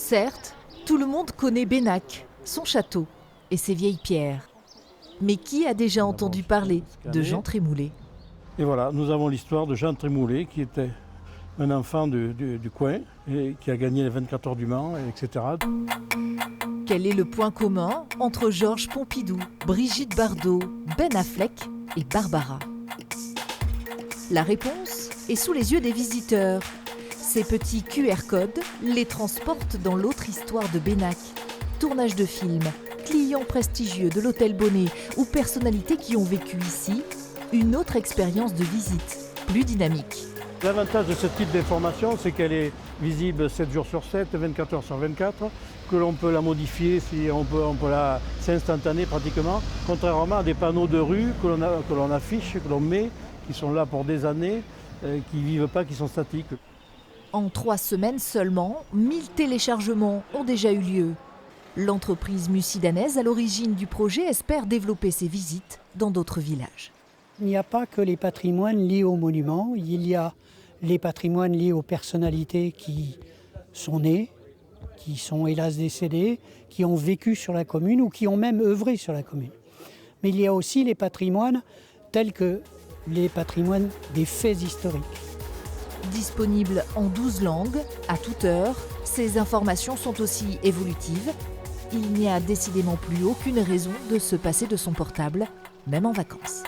Certes, tout le monde connaît Bennac, son château et ses vieilles pierres. Mais qui a déjà entendu parler de Jean Trémoulet? Et voilà, nous avons l'histoire de Jean Trémoulet, qui était un enfant du coin et qui a gagné les 24 heures du Mans, etc. Quel est le point commun entre Georges Pompidou, Brigitte Bardot, Ben Affleck et Barbara? La réponse est sous les yeux des visiteurs. Ces petits QR codes les transportent dans l'autre histoire de Bennac. Tournage de films, clients prestigieux de l'hôtel Bonnet ou personnalités qui ont vécu ici, une autre expérience de visite, plus dynamique. L'avantage de ce type d'information, c'est qu'elle est visible 7 jours sur 7, 24 heures sur 24, que l'on peut la modifier, c'est instantané pratiquement, contrairement à des panneaux de rue que l'on affiche, que l'on met, qui sont là pour des années, qui ne vivent pas, qui sont statiques. En 3 semaines seulement, 1000 téléchargements ont déjà eu lieu. L'entreprise mucidanaise à l'origine du projet espère développer ses visites dans d'autres villages. Il n'y a pas que les patrimoines liés aux monuments, il y a les patrimoines liés aux personnalités qui sont nées, qui sont hélas décédées, qui ont vécu sur la commune ou qui ont même œuvré sur la commune. Mais il y a aussi les patrimoines tels que les patrimoines des faits historiques. Disponibles en 12 langues, à toute heure, ces informations sont aussi évolutives. Il n'y a décidément plus aucune raison de se passer de son portable, même en vacances.